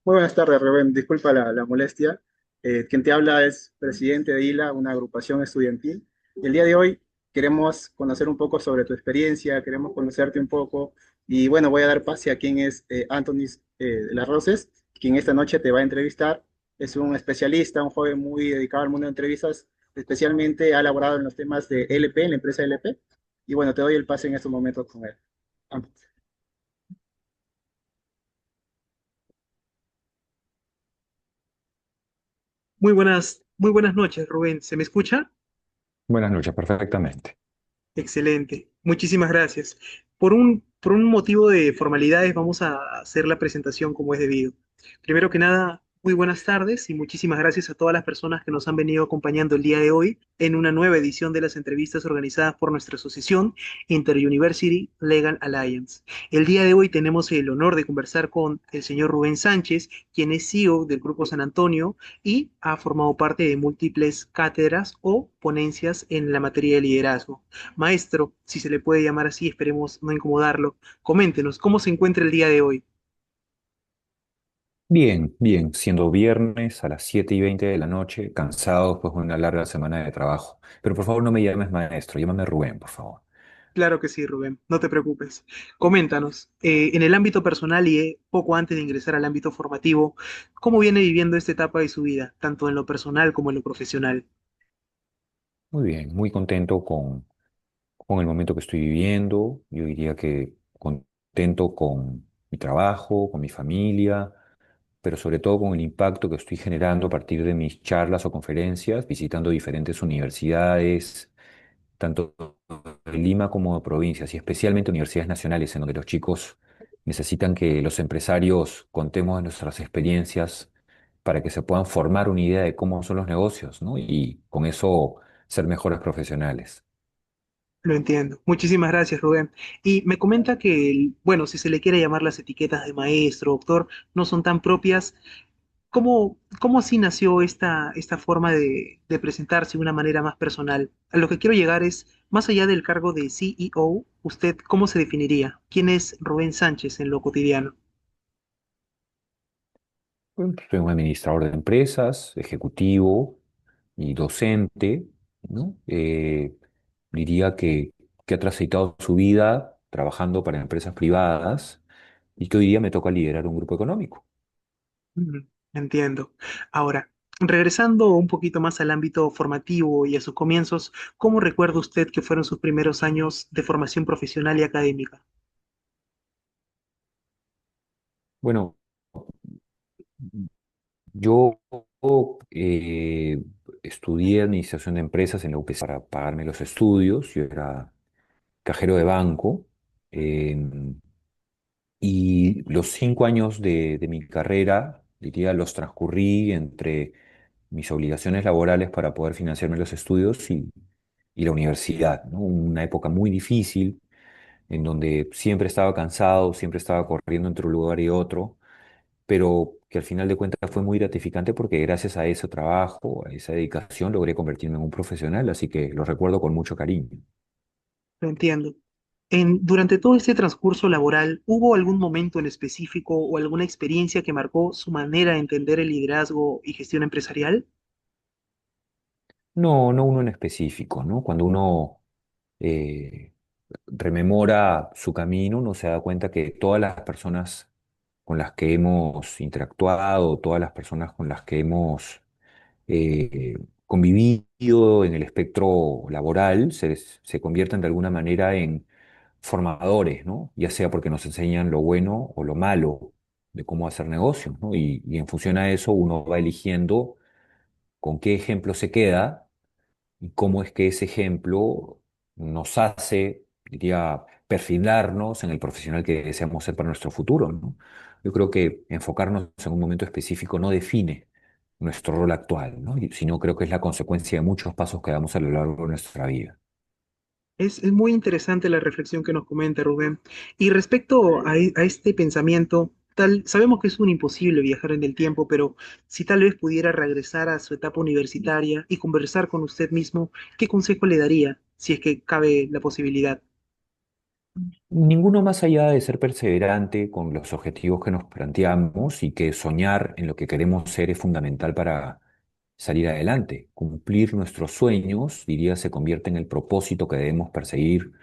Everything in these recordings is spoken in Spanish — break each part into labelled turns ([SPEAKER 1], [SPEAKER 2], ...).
[SPEAKER 1] Muy buenas tardes, Rubén. Disculpa la molestia. Quien te habla es presidente de ILA, una agrupación estudiantil. Y el día de hoy queremos conocer un poco sobre tu experiencia, queremos conocerte un poco. Y bueno, voy a dar pase a quien es Anthony de las Roses, quien esta noche te va a entrevistar. Es un especialista, un joven muy dedicado al mundo de entrevistas, especialmente ha elaborado en los temas de LP, en la empresa LP. Y bueno, te doy el pase en estos momentos con él.
[SPEAKER 2] Muy buenas noches, Rubén. ¿Se me escucha?
[SPEAKER 3] Buenas noches, perfectamente.
[SPEAKER 2] Excelente. Muchísimas gracias. Por un motivo de formalidades, vamos a hacer la presentación como es debido. Primero que nada, muy buenas tardes y muchísimas gracias a todas las personas que nos han venido acompañando el día de hoy en una nueva edición de las entrevistas organizadas por nuestra asociación Inter-University Legal Alliance. El día de hoy tenemos el honor de conversar con el señor Rubén Sánchez, quien es CEO del Grupo San Antonio y ha formado parte de múltiples cátedras o ponencias en la materia de liderazgo. Maestro, si se le puede llamar así, esperemos no incomodarlo. Coméntenos, ¿cómo se encuentra el día de hoy?
[SPEAKER 3] Bien, bien, siendo viernes a las 7:20 de la noche, cansado después de una larga semana de trabajo. Pero por favor no me llames maestro, llámame Rubén, por favor.
[SPEAKER 2] Claro que sí, Rubén, no te preocupes. Coméntanos, en el ámbito personal y poco antes de ingresar al ámbito formativo, ¿cómo viene viviendo esta etapa de su vida, tanto en lo personal como en lo profesional?
[SPEAKER 3] Muy bien, muy contento con el momento que estoy viviendo. Yo diría que contento con mi trabajo, con mi familia, pero sobre todo con el impacto que estoy generando a partir de mis charlas o conferencias, visitando diferentes universidades, tanto de Lima como de provincias, y especialmente universidades nacionales, en donde los chicos necesitan que los empresarios contemos de nuestras experiencias para que se puedan formar una idea de cómo son los negocios, ¿no? Y con eso ser mejores profesionales.
[SPEAKER 2] Lo entiendo. Muchísimas gracias, Rubén. Y me comenta que, bueno, si se le quiere llamar las etiquetas de maestro, doctor, no son tan propias. ¿Cómo así nació esta forma de presentarse de una manera más personal? A lo que quiero llegar es, más allá del cargo de CEO, ¿usted cómo se definiría? ¿Quién es Rubén Sánchez en lo cotidiano?
[SPEAKER 3] Bueno, pues, soy un administrador de empresas, ejecutivo y docente, ¿no? Diría que ha transitado su vida trabajando para empresas privadas y que hoy día me toca liderar un grupo económico.
[SPEAKER 2] Mm, entiendo. Ahora, regresando un poquito más al ámbito formativo y a sus comienzos, ¿cómo recuerda usted que fueron sus primeros años de formación profesional y académica?
[SPEAKER 3] Bueno, yo estudié administración de empresas en la UPC para pagarme los estudios. Yo era cajero de banco. em, Y los 5 años de mi carrera, diría, los transcurrí entre mis obligaciones laborales para poder financiarme los estudios y la universidad, ¿no? Una época muy difícil, en donde siempre estaba cansado, siempre estaba corriendo entre un lugar y otro, pero que al final de cuentas fue muy gratificante porque gracias a ese trabajo, a esa dedicación, logré convertirme en un profesional, así que lo recuerdo con mucho cariño.
[SPEAKER 2] Lo entiendo. Durante todo este transcurso laboral, ¿hubo algún momento en específico o alguna experiencia que marcó su manera de entender el liderazgo y gestión empresarial?
[SPEAKER 3] No, no uno en específico, ¿no? Cuando uno eh, rememora su camino, uno se da cuenta que todas las personas con las que hemos interactuado, todas las personas con las que hemos eh, convivido en el espectro laboral, se convierten de alguna manera en formadores, ¿no? Ya sea porque nos enseñan lo bueno o lo malo de cómo hacer negocios, ¿no? Y en función a eso uno va eligiendo con qué ejemplo se queda y cómo es que ese ejemplo nos hace, diría, perfilarnos en el profesional que deseamos ser para nuestro futuro, ¿no? Yo creo que enfocarnos en un momento específico no define nuestro rol actual, ¿no? Sino creo que es la consecuencia de muchos pasos que damos a lo largo de nuestra vida.
[SPEAKER 2] Es muy interesante la reflexión que nos comenta Rubén. Y respecto a este pensamiento, sabemos que es un imposible viajar en el tiempo, pero si tal vez pudiera regresar a su etapa universitaria y conversar con usted mismo, ¿qué consejo le daría, si es que cabe la posibilidad?
[SPEAKER 3] Ninguno más allá de ser perseverante con los objetivos que nos planteamos y que soñar en lo que queremos ser es fundamental para salir adelante. Cumplir nuestros sueños, diría, se convierte en el propósito que debemos perseguir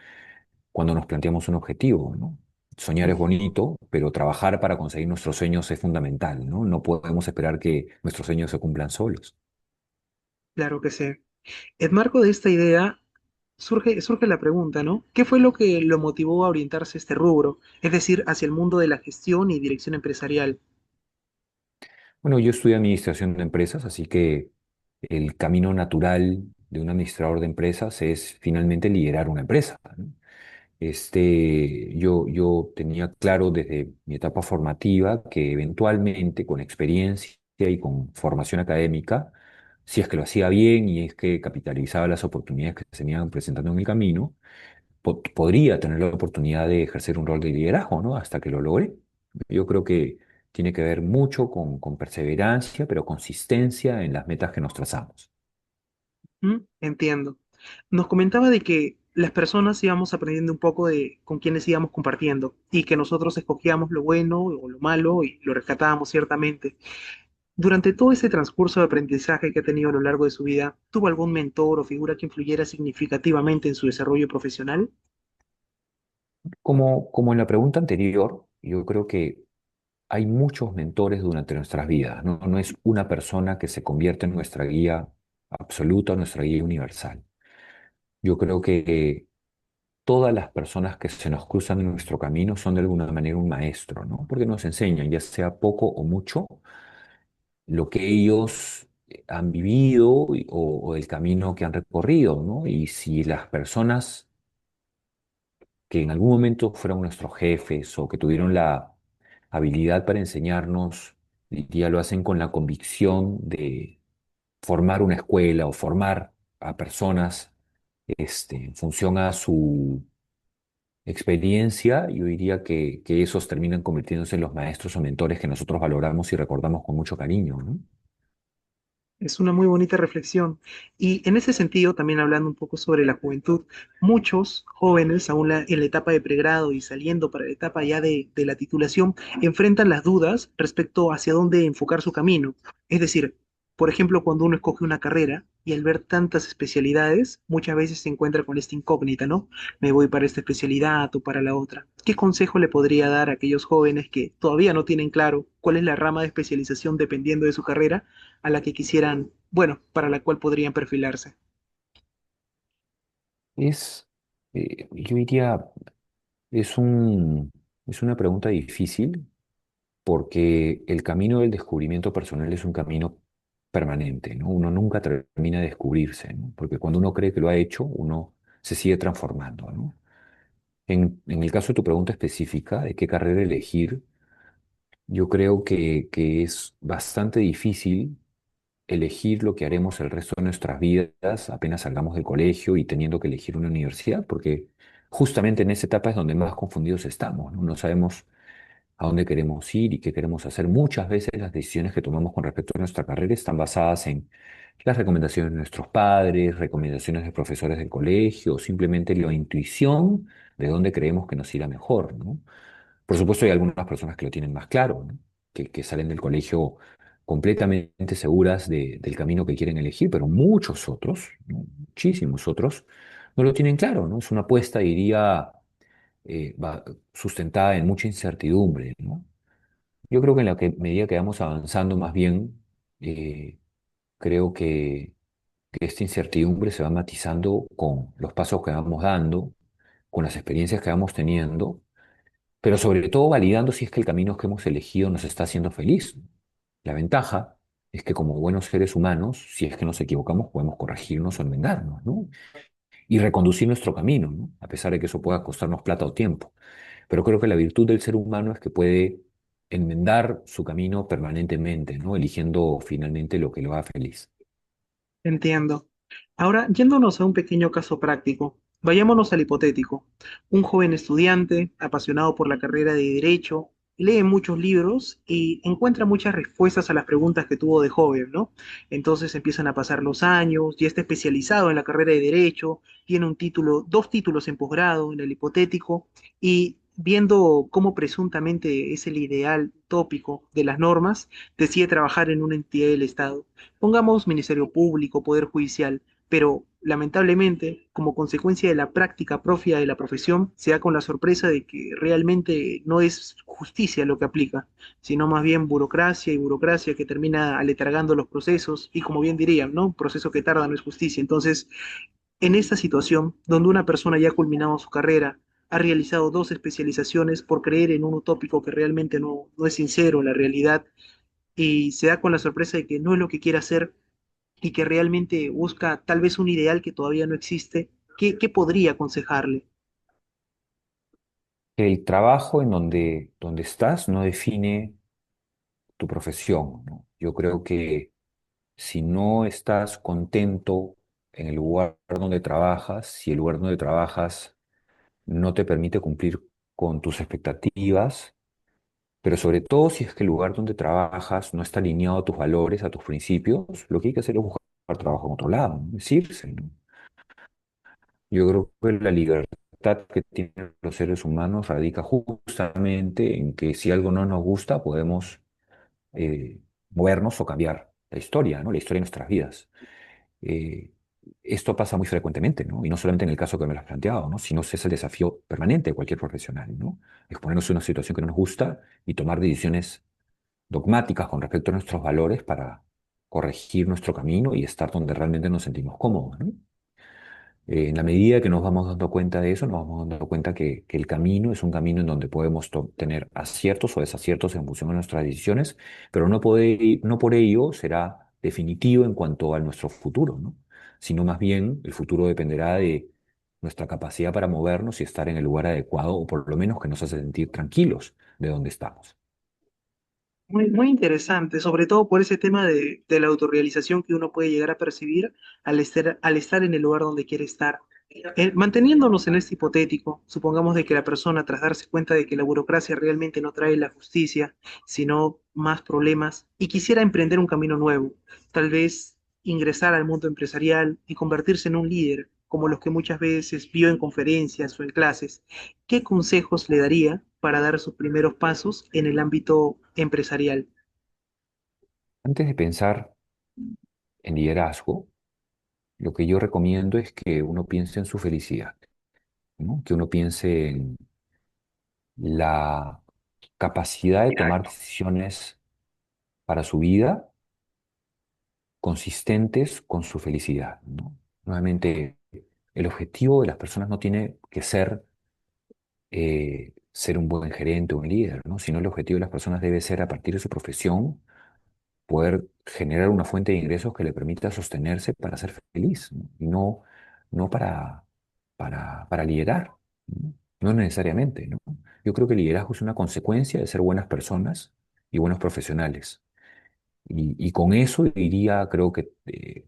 [SPEAKER 3] cuando nos planteamos un objetivo, ¿no? Soñar es bonito, pero trabajar para conseguir nuestros sueños es fundamental, ¿no? No podemos esperar que nuestros sueños se cumplan solos.
[SPEAKER 2] Claro que sí. En marco de esta idea, surge la pregunta, ¿no? ¿Qué fue lo que lo motivó a orientarse a este rubro? Es decir, hacia el mundo de la gestión y dirección empresarial.
[SPEAKER 3] Bueno, yo estudié administración de empresas, así que el camino natural de un administrador de empresas es finalmente liderar una empresa, ¿no? Yo tenía claro desde mi etapa formativa que eventualmente con experiencia y con formación académica, si es que lo hacía bien y es que capitalizaba las oportunidades que se me iban presentando en el camino, podría tener la oportunidad de ejercer un rol de liderazgo, ¿no? Hasta que lo logré. Yo creo que tiene que ver mucho con perseverancia, pero consistencia en las metas que nos trazamos.
[SPEAKER 2] ¿Mm? Entiendo. Nos comentaba de que las personas íbamos aprendiendo un poco de con quienes íbamos compartiendo y que nosotros escogíamos lo bueno o lo malo y lo rescatábamos ciertamente. Durante todo ese transcurso de aprendizaje que ha tenido a lo largo de su vida, ¿tuvo algún mentor o figura que influyera significativamente en su desarrollo profesional?
[SPEAKER 3] Como en la pregunta anterior, yo creo que hay muchos mentores durante nuestras vidas, ¿no? No es una persona que se convierte en nuestra guía absoluta, nuestra guía universal. Yo creo que todas las personas que se nos cruzan en nuestro camino son de alguna manera un maestro, ¿no? Porque nos enseñan, ya sea poco o mucho, lo que ellos han vivido o el camino que han recorrido, ¿no? Y si las personas que en algún momento fueron nuestros jefes o que tuvieron la habilidad para enseñarnos, ya lo hacen con la convicción de formar una escuela o formar a personas en función a su experiencia, yo diría que esos terminan convirtiéndose en los maestros o mentores que nosotros valoramos y recordamos con mucho cariño, ¿no?
[SPEAKER 2] Es una muy bonita reflexión. Y en ese sentido, también hablando un poco sobre la juventud, muchos jóvenes, aún en la etapa de pregrado y saliendo para la etapa ya de la titulación, enfrentan las dudas respecto hacia dónde enfocar su camino. Es decir, por ejemplo, cuando uno escoge una carrera y al ver tantas especialidades, muchas veces se encuentra con esta incógnita, ¿no? Me voy para esta especialidad o para la otra. ¿Qué consejo le podría dar a aquellos jóvenes que todavía no tienen claro cuál es la rama de especialización dependiendo de su carrera, a la que quisieran, bueno, para la cual podrían perfilarse?
[SPEAKER 3] Es, yo diría, es un, es una pregunta difícil porque el camino del descubrimiento personal es un camino permanente, ¿no? Uno nunca termina de descubrirse, ¿no? Porque cuando uno cree que lo ha hecho, uno se sigue transformando, ¿no? En el caso de tu pregunta específica de qué carrera elegir, yo creo que es bastante difícil elegir lo que haremos el resto de nuestras vidas apenas salgamos del colegio y teniendo que elegir una universidad, porque justamente en esa etapa es donde más confundidos estamos, ¿no? No sabemos a dónde queremos ir y qué queremos hacer. Muchas veces las decisiones que tomamos con respecto a nuestra carrera están basadas en las recomendaciones de nuestros padres, recomendaciones de profesores del colegio, o simplemente la intuición de dónde creemos que nos irá mejor, ¿no? Por supuesto, hay algunas personas que lo tienen más claro, ¿no? Que salen del colegio completamente seguras del camino que quieren elegir, pero muchos otros, ¿no? Muchísimos otros, no lo tienen claro, ¿no? Es una apuesta, diría, sustentada en mucha incertidumbre, ¿no? Yo creo que en la medida que vamos avanzando más bien, eh, creo que esta incertidumbre se va matizando con los pasos que vamos dando, con las experiencias que vamos teniendo, pero sobre todo validando si es que el camino que hemos elegido nos está haciendo feliz. La ventaja es que como buenos seres humanos, si es que nos equivocamos, podemos corregirnos o enmendarnos, ¿no? Y reconducir nuestro camino, ¿no? A pesar de que eso pueda costarnos plata o tiempo. Pero creo que la virtud del ser humano es que puede enmendar su camino permanentemente, ¿no? Eligiendo finalmente lo que lo haga feliz.
[SPEAKER 2] Entiendo. Ahora, yéndonos a un pequeño caso práctico, vayámonos al hipotético. Un joven estudiante, apasionado por la carrera de Derecho, lee muchos libros y encuentra muchas respuestas a las preguntas que tuvo de joven, ¿no? Entonces empiezan a pasar los años, ya está especializado en la carrera de Derecho, tiene un título, dos títulos en posgrado en el hipotético, y viendo cómo presuntamente es el ideal tópico de las normas, decide trabajar en una entidad del Estado. Pongamos Ministerio Público, Poder Judicial, pero lamentablemente, como consecuencia de la práctica propia de la profesión, se da con la sorpresa de que realmente no es justicia lo que aplica, sino más bien burocracia y burocracia que termina aletargando los procesos y, como bien dirían, ¿no? Un proceso que tarda no es justicia. Entonces, en esta situación, donde una persona ya ha culminado su carrera, ha realizado dos especializaciones por creer en un utópico que realmente no es sincero en la realidad, y se da con la sorpresa de que no es lo que quiere hacer y que realmente busca tal vez un ideal que todavía no existe, ¿qué podría aconsejarle?
[SPEAKER 3] El trabajo en donde estás no define tu profesión, ¿no? Yo creo que si no estás contento en el lugar donde trabajas, si el lugar donde trabajas no te permite cumplir con tus expectativas, pero sobre todo si es que el lugar donde trabajas no está alineado a tus valores, a tus principios, lo que hay que hacer es buscar trabajo en otro lado, ¿no? Es irse, ¿no? Yo creo que la libertad que tienen los seres humanos radica justamente en que si algo no nos gusta, podemos eh, movernos o cambiar la historia, ¿no? La historia de nuestras vidas. Eh, Esto pasa muy frecuentemente, ¿no? Y no solamente en el caso que me lo has planteado, ¿no? Sino es el desafío permanente de cualquier profesional, ¿no? Exponernos a una situación que no nos gusta y tomar decisiones dogmáticas con respecto a nuestros valores para corregir nuestro camino y estar donde realmente nos sentimos cómodos, ¿no? En la medida que nos vamos dando cuenta de eso, nos vamos dando cuenta que el camino es un camino en donde podemos tener aciertos o desaciertos en función de nuestras decisiones, pero no por ello será definitivo en cuanto a nuestro futuro, ¿no? Sino más bien el futuro dependerá de nuestra capacidad para movernos y estar en el lugar adecuado, o por lo menos que nos hace sentir tranquilos de donde estamos.
[SPEAKER 2] Muy interesante, sobre todo por ese tema de la autorrealización que uno puede llegar a percibir al estar en el lugar donde quiere estar. Manteniéndonos en este hipotético, supongamos de que la persona, tras darse cuenta de que la burocracia realmente no trae la justicia, sino más problemas, y quisiera emprender un camino nuevo, tal vez ingresar al mundo empresarial y convertirse en un líder, como los que muchas veces vio en conferencias o en clases, ¿qué consejos le daría para dar sus primeros pasos en el ámbito empresarial?
[SPEAKER 3] Antes de pensar en liderazgo, lo que yo recomiendo es que uno piense en su felicidad, ¿no? Que uno piense en la capacidad de tomar decisiones para su vida consistentes con su felicidad, ¿no? Nuevamente, el objetivo de las personas no tiene que ser un buen gerente o un líder, ¿no? Sino el objetivo de las personas debe ser, a partir de su profesión, poder generar una fuente de ingresos que le permita sostenerse para ser feliz, ¿no? Y no para liderar, ¿no? No necesariamente, ¿no? Yo creo que el liderazgo es una consecuencia de ser buenas personas y buenos profesionales. Y con eso diría, creo que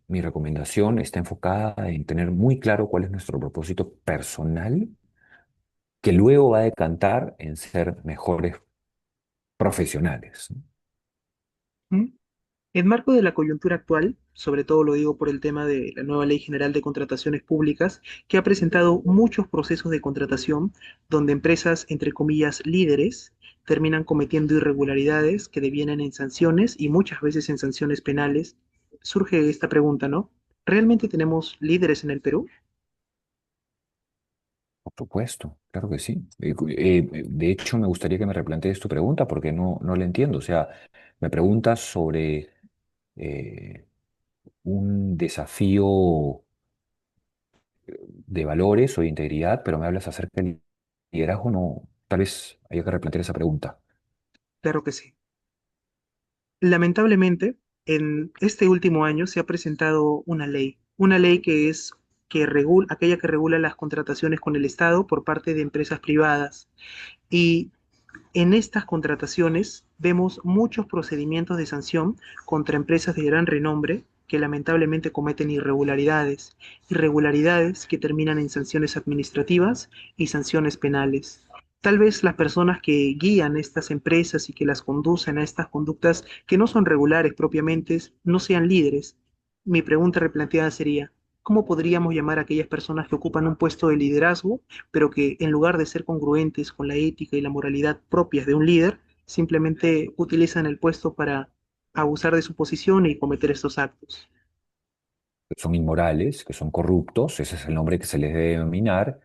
[SPEAKER 3] mi recomendación está enfocada en tener muy claro cuál es nuestro propósito personal, que luego va a decantar en ser mejores profesionales, ¿no?
[SPEAKER 2] ¿Mm? En marco de la coyuntura actual, sobre todo lo digo por el tema de la nueva Ley General de Contrataciones Públicas, que ha presentado muchos procesos de contratación donde empresas, entre comillas, líderes, terminan cometiendo irregularidades que devienen en sanciones y muchas veces en sanciones penales, surge esta pregunta, ¿no? ¿Realmente tenemos líderes en el Perú?
[SPEAKER 3] Por supuesto, claro que sí. De hecho, me gustaría que me replantees tu pregunta porque no la entiendo. O sea, me preguntas sobre eh, un desafío de valores o de integridad, pero me hablas acerca del liderazgo, no, tal vez haya que replantear esa pregunta.
[SPEAKER 2] Claro que sí. Lamentablemente, en este último año se ha presentado una ley que es que regula, aquella que regula las contrataciones con el Estado por parte de empresas privadas. Y en estas contrataciones vemos muchos procedimientos de sanción contra empresas de gran renombre que lamentablemente cometen irregularidades que terminan en sanciones administrativas y sanciones penales. tal vez las personas que guían estas empresas y que las conducen a estas conductas que no son regulares propiamente no sean líderes. Mi pregunta replanteada sería, ¿cómo podríamos llamar a aquellas personas que ocupan un puesto de liderazgo, pero que en lugar de ser congruentes con la ética y la moralidad propias de un líder, simplemente utilizan el puesto para abusar de su posición y cometer estos actos?
[SPEAKER 3] Que son inmorales, que son corruptos, ese es el nombre que se les debe denominar,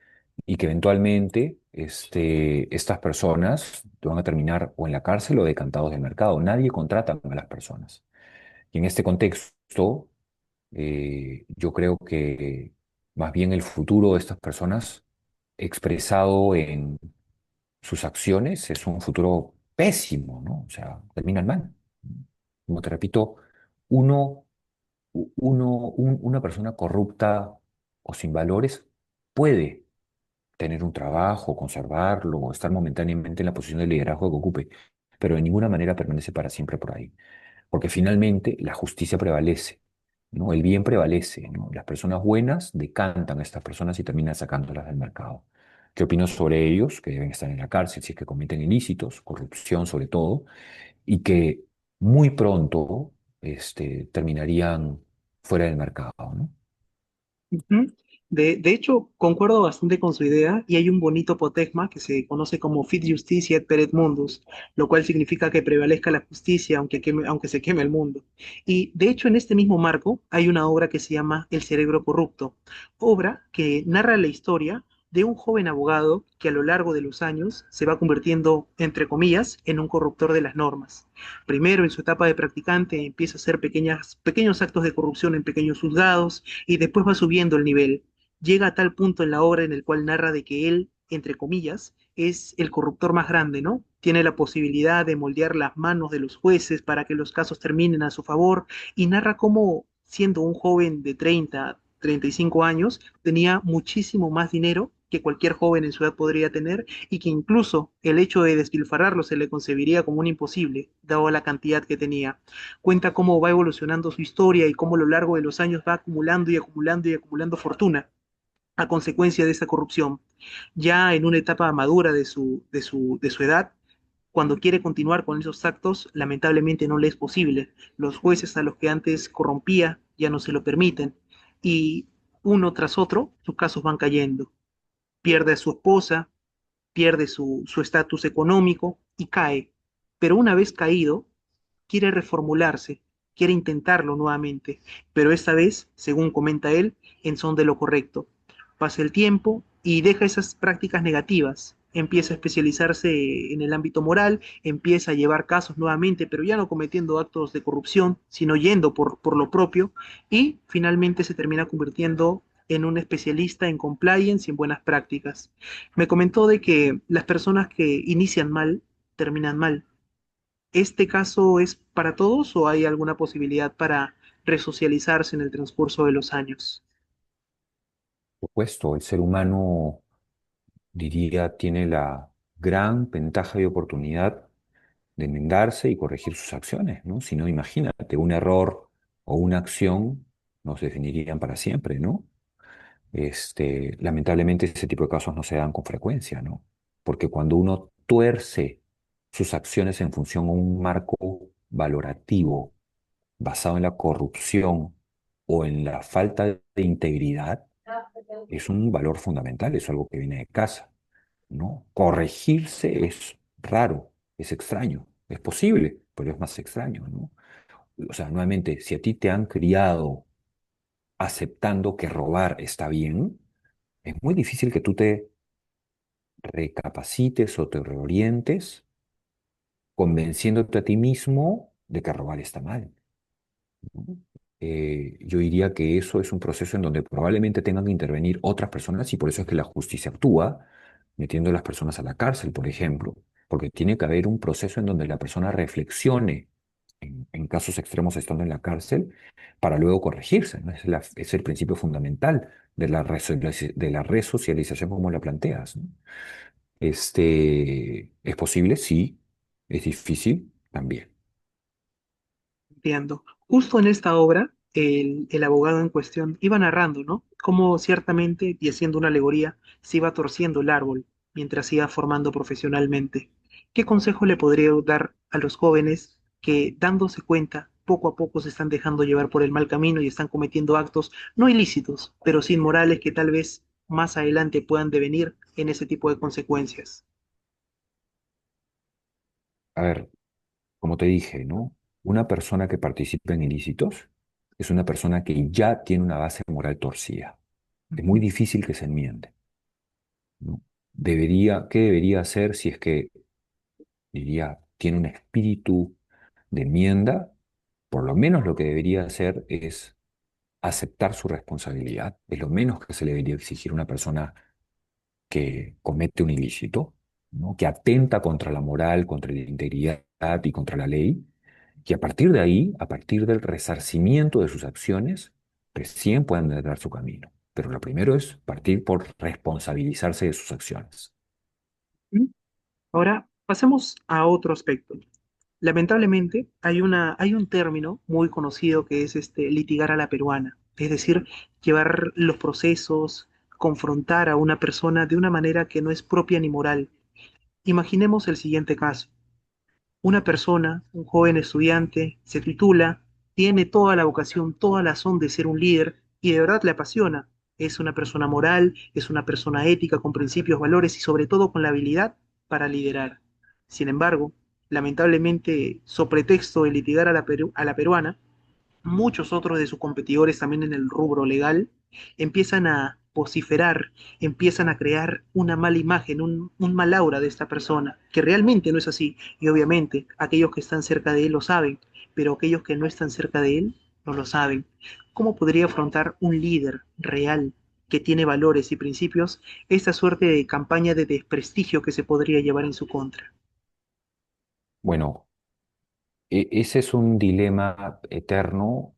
[SPEAKER 3] y que eventualmente estas personas van a terminar o en la cárcel o decantados del mercado. Nadie contrata a las personas. Y en este contexto, yo creo que más bien el futuro de estas personas, expresado en sus acciones, es un futuro pésimo, ¿no? O sea, terminan mal. Como te repito, uno una persona corrupta o sin valores puede tener un trabajo, conservarlo o estar momentáneamente en la posición de liderazgo que ocupe, pero de ninguna manera permanece para siempre por ahí, porque finalmente la justicia prevalece, ¿no? El bien prevalece, ¿no? Las personas buenas decantan a estas personas y terminan sacándolas del mercado. ¿Qué opino sobre ellos? Que deben estar en la cárcel si es que cometen ilícitos, corrupción sobre todo, y que muy pronto terminarían fuera del mercado, ¿no?
[SPEAKER 2] Ujú. De hecho, concuerdo bastante con su idea y hay un bonito apotegma que se conoce como Fit Justicia et Peret Mundus, lo cual significa que prevalezca la justicia aunque se queme el mundo. Y de hecho, en este mismo marco hay una obra que se llama El cerebro corrupto, obra que narra la historia de un joven abogado que a lo largo de los años se va convirtiendo, entre comillas, en un corruptor de las normas. Primero, en su etapa de practicante, empieza a hacer pequeños actos de corrupción en pequeños juzgados y después va subiendo el nivel. Llega a tal punto en la obra en el cual narra de que él, entre comillas, es el corruptor más grande, ¿no? Tiene la posibilidad de moldear las manos de los jueces para que los casos terminen a su favor y narra cómo, siendo un joven de 30, 35 años, tenía muchísimo más dinero que cualquier joven en su edad podría tener y que incluso el hecho de despilfarrarlo se le concebiría como un imposible, dado la cantidad que tenía. Cuenta cómo va evolucionando su historia y cómo a lo largo de los años va acumulando y acumulando y acumulando fortuna a consecuencia de esa corrupción. Ya en una etapa madura de su edad, cuando quiere continuar con esos actos, lamentablemente no le es posible. Los jueces a los que antes corrompía ya no se lo permiten y uno tras otro sus casos van cayendo. Pierde a su esposa, pierde su estatus económico y cae. Pero una vez caído, quiere reformularse, quiere intentarlo nuevamente, pero esta vez, según comenta él, en son de lo correcto. Pasa el tiempo y deja esas prácticas negativas. Empieza a especializarse en el ámbito moral, empieza a llevar casos nuevamente, pero ya no cometiendo actos de corrupción, sino yendo por lo propio, y finalmente se termina convirtiendo en un especialista en compliance y en buenas prácticas. Me comentó de que las personas que inician mal, terminan mal. ¿Este caso es para todos o hay alguna posibilidad para resocializarse en el transcurso de los años?
[SPEAKER 3] Por supuesto, el ser humano, diría, tiene la gran ventaja y oportunidad de enmendarse y corregir sus acciones, ¿no? Si no, imagínate, un error o una acción nos definirían para siempre, ¿no? Lamentablemente ese tipo de casos no se dan con frecuencia, ¿no? Porque cuando uno tuerce sus acciones en función a un marco valorativo basado en la corrupción o en la falta de integridad, es un valor fundamental, es algo que viene de casa, ¿no? Corregirse es raro, es extraño, es posible, pero es más extraño, ¿no? O sea, nuevamente, si a ti te han criado aceptando que robar está bien, es muy difícil que tú te recapacites o te reorientes convenciéndote a ti mismo de que robar está mal, ¿no? Yo diría que eso es un proceso en donde probablemente tengan que intervenir otras personas y por eso es que la justicia actúa metiendo a las personas a la cárcel, por ejemplo, porque tiene que haber un proceso en donde la persona reflexione en casos extremos estando en la cárcel para luego corregirse, ¿no? Es el principio fundamental de la resocialización como la planteas, ¿no? ¿Es posible? Sí. ¿Es difícil? También.
[SPEAKER 2] Entiendo. Justo en esta obra, el abogado en cuestión iba narrando, ¿no? Cómo ciertamente, y haciendo una alegoría, se iba torciendo el árbol. mientras siga formando profesionalmente. ¿Qué consejo le podría dar a los jóvenes que, dándose cuenta, poco a poco se están dejando llevar por el mal camino y están cometiendo actos no ilícitos, pero sí inmorales que tal vez más adelante puedan devenir en ese tipo de consecuencias?
[SPEAKER 3] A ver, como te dije, ¿no? Una persona que participa en ilícitos es una persona que ya tiene una base moral torcida. Es muy
[SPEAKER 2] Ujú.
[SPEAKER 3] difícil que se enmiende, ¿no? ¿Qué debería hacer si es que, diría, tiene un espíritu de enmienda? Por lo menos lo que debería hacer es aceptar su responsabilidad. Es lo menos que se le debería exigir a una persona que comete un ilícito, ¿no? Que atenta contra la moral, contra la integridad y contra la ley. Y a partir de ahí, a partir del resarcimiento de sus acciones, recién pueden dar su camino. Pero lo primero es partir por responsabilizarse de sus acciones.
[SPEAKER 2] Ahora, pasemos a otro aspecto. Lamentablemente, hay un término muy conocido que es litigar a la peruana, es decir, llevar los procesos, confrontar a una persona de una manera que no es propia ni moral. Imaginemos el siguiente caso. Una persona, un joven estudiante, se titula, tiene toda la vocación, toda la razón de ser un líder y de verdad le apasiona. Es una persona moral, es una persona ética, con principios, valores y sobre todo con la habilidad para liderar. Sin embargo, lamentablemente, so pretexto de litigar a a la peruana, muchos otros de sus competidores también en el rubro legal empiezan a vociferar, empiezan a crear una mala imagen, un mal aura de esta persona, que realmente no es así. Y obviamente aquellos que están cerca de él lo saben, pero aquellos que no están cerca de él no lo saben. ¿Cómo podría afrontar un líder real que tiene valores y principios esta suerte de campaña de desprestigio que se podría llevar en su contra?
[SPEAKER 3] Bueno, ese es un dilema eterno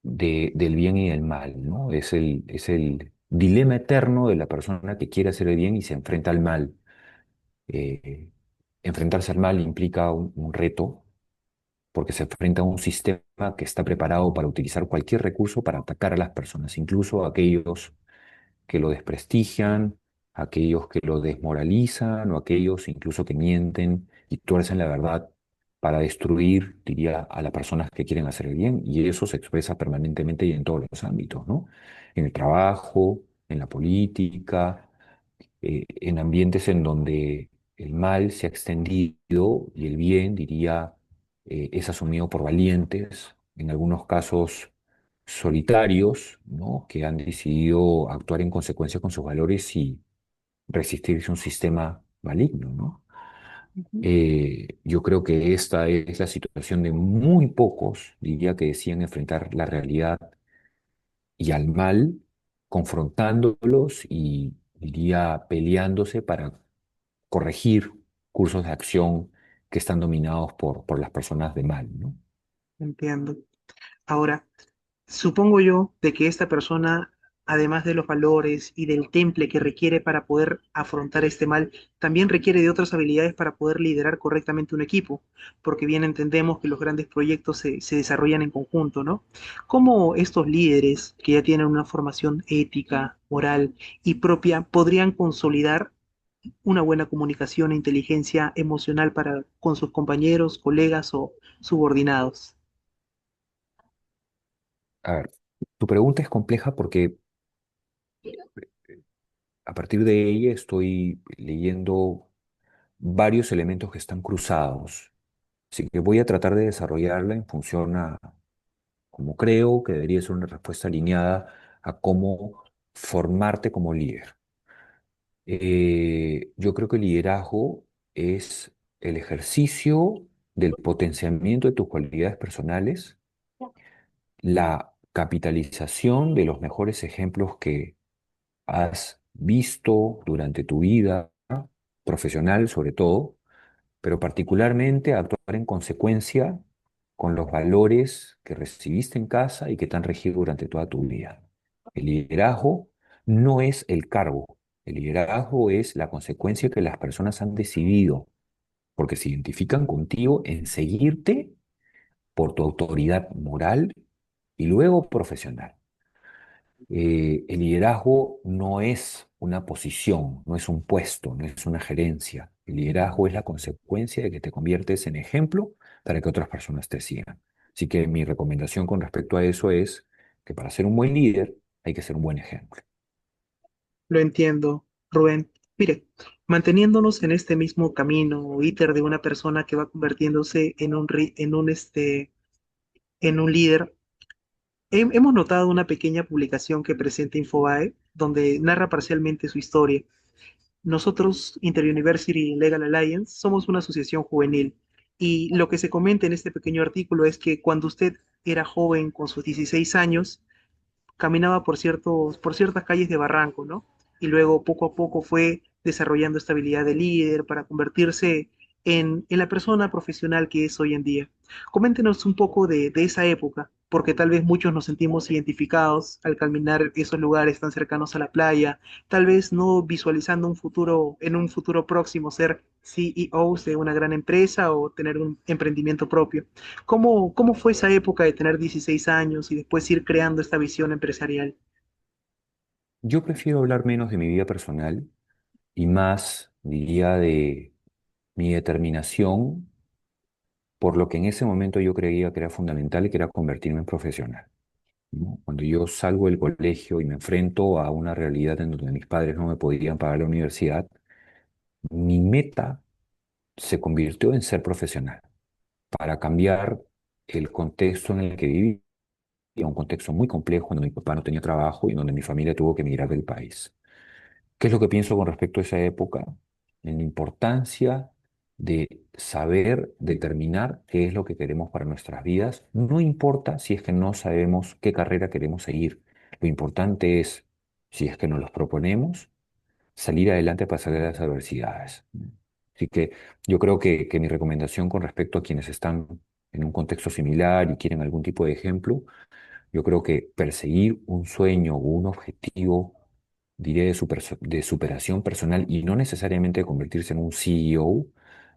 [SPEAKER 3] del bien y del mal, ¿no? Es el dilema eterno de la persona que quiere hacer el bien y se enfrenta al mal. Eh, Enfrentarse al mal implica un reto, porque se enfrenta a un sistema que está preparado para utilizar cualquier recurso para atacar a las personas, incluso a aquellos que lo desprestigian, a aquellos que lo desmoralizan o aquellos incluso que mienten y tuercen la verdad para destruir, diría, a las personas que quieren hacer el bien. Y eso se expresa permanentemente y en todos los ámbitos, ¿no? En el trabajo, en la política, en ambientes en donde el mal se ha extendido y el bien, diría, es asumido por valientes, en algunos casos solitarios, ¿no? Que han decidido actuar en consecuencia con sus valores y resistirse a un sistema maligno, ¿no?
[SPEAKER 2] Ujú.
[SPEAKER 3] Yo creo que esta es la situación de muy pocos, diría, que deciden enfrentar la realidad y al mal, confrontándolos y, diría, peleándose para corregir cursos de acción que están dominados por las personas de mal, ¿no?
[SPEAKER 2] Entiendo. Ahora, supongo yo de que esta persona, además de los valores y del temple que requiere para poder afrontar este mal, también requiere de otras habilidades para poder liderar correctamente un equipo, porque bien entendemos que los grandes proyectos se desarrollan en conjunto, ¿no? ¿Cómo estos líderes que ya tienen una formación ética, moral y propia podrían consolidar una buena comunicación e inteligencia emocional para con sus compañeros, colegas o subordinados?
[SPEAKER 3] A ver, tu pregunta es compleja porque a partir de ella estoy leyendo varios elementos que están cruzados. Así que voy a tratar de desarrollarla en función a cómo creo que debería ser una respuesta alineada a cómo formarte como líder. Yo creo que el liderazgo es el ejercicio del potenciamiento de tus cualidades personales, la capitalización de los mejores ejemplos que has visto durante tu vida profesional, sobre todo, pero particularmente actuar en consecuencia con los valores que recibiste en casa y que te han regido durante toda tu vida. El liderazgo no es el cargo, el liderazgo es la consecuencia que las personas han decidido, porque se identifican contigo en seguirte por tu autoridad moral y luego profesional. El liderazgo no es una posición, no es un puesto, no es una gerencia. El liderazgo es la consecuencia de que te conviertes en ejemplo para que otras personas te sigan. Así que mi recomendación con respecto a eso es que para ser un buen líder hay que ser un buen ejemplo.
[SPEAKER 2] Lo entiendo, Rubén. Mire, manteniéndonos en este mismo camino o íter de una persona que va convirtiéndose en un líder, hemos notado una pequeña publicación que presenta Infobae, donde narra parcialmente su historia. Nosotros, Inter-University Legal Alliance, somos una asociación juvenil y lo que se comenta en este pequeño artículo es que cuando usted era joven, con sus 16 años, caminaba por ciertas calles de Barranco, ¿no? Y luego poco a poco fue desarrollando esta habilidad de líder para convertirse en la persona profesional que es hoy en día. Coméntenos un poco de esa época, porque tal vez muchos nos sentimos identificados al caminar esos lugares tan cercanos a la playa, tal vez no visualizando un futuro, en un futuro próximo ser CEOs de una gran empresa o tener un emprendimiento propio. ¿Cómo fue esa época de tener 16 años y después ir creando esta visión empresarial?
[SPEAKER 3] Yo prefiero hablar menos de mi vida personal y más, diría, de mi determinación por lo que en ese momento yo creía que era fundamental y que era convertirme en profesional, ¿no? Cuando yo salgo del colegio y me enfrento a una realidad en donde mis padres no me podían pagar la universidad, mi meta se convirtió en ser profesional, para cambiar el contexto en el que viví, un contexto muy complejo donde mi papá no tenía trabajo y donde mi familia tuvo que emigrar del país. ¿Qué es lo que pienso con respecto a esa época? En la importancia de saber determinar qué es lo que queremos para nuestras vidas. No importa si es que no sabemos qué carrera queremos seguir. Lo importante es, si es que nos los proponemos, salir adelante para salir de las adversidades. Así que yo creo que mi recomendación con respecto a quienes están en un contexto similar y quieren algún tipo de ejemplo, yo creo que perseguir un sueño o un objetivo, diré, de superación personal y no necesariamente convertirse en un CEO,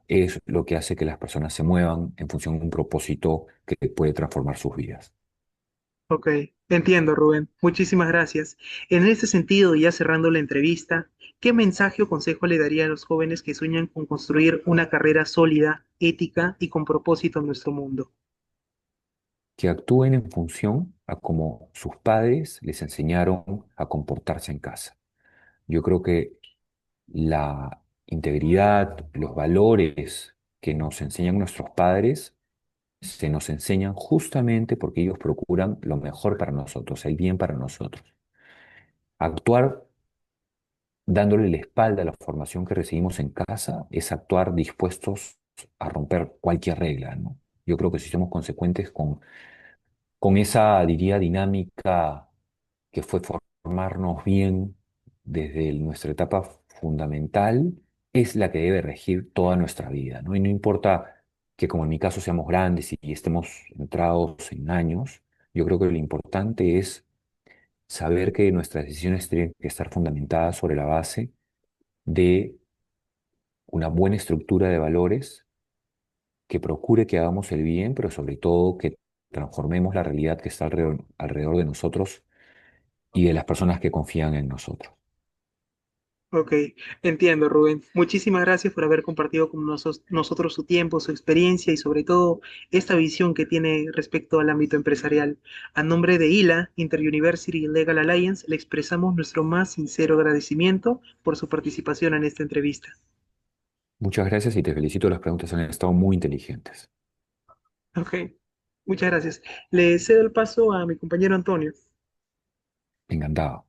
[SPEAKER 3] es lo que hace que las personas se muevan en función de un propósito que puede transformar sus vidas.
[SPEAKER 2] Ok, entiendo, Rubén. Muchísimas gracias. En este sentido, ya cerrando la entrevista, ¿qué mensaje o consejo le daría a los jóvenes que sueñan con construir una carrera sólida, ética y con propósito en nuestro mundo?
[SPEAKER 3] Que actúen en función a cómo sus padres les enseñaron a comportarse en casa. Yo creo que la integridad, los valores que nos enseñan nuestros padres, se nos enseñan justamente porque ellos procuran lo mejor para nosotros, el bien para nosotros. Actuar dándole la espalda a la formación que recibimos en casa es actuar dispuestos a romper cualquier regla, ¿no? Yo creo que si somos consecuentes con esa, diría, dinámica que fue formarnos bien desde nuestra etapa fundamental, es la que debe regir toda nuestra vida, ¿no? Y no importa que, como en mi caso, seamos grandes y estemos entrados en años, yo creo que lo importante es saber que nuestras decisiones tienen que estar fundamentadas sobre la base de una buena estructura de valores que procure que hagamos el bien, pero sobre todo que transformemos la realidad que está alrededor de nosotros y de las personas que confían en nosotros.
[SPEAKER 2] Ok, entiendo, Rubén. Muchísimas gracias por haber compartido con nosotros su tiempo, su experiencia y sobre todo esta visión que tiene respecto al ámbito empresarial. A nombre de ILA, Inter-University Legal Alliance, le expresamos nuestro más sincero agradecimiento por su participación en esta entrevista.
[SPEAKER 3] Muchas gracias y te felicito, las preguntas han estado muy inteligentes.
[SPEAKER 2] Ok, muchas gracias. Le cedo el paso a mi compañero Antonio.
[SPEAKER 3] Encantado.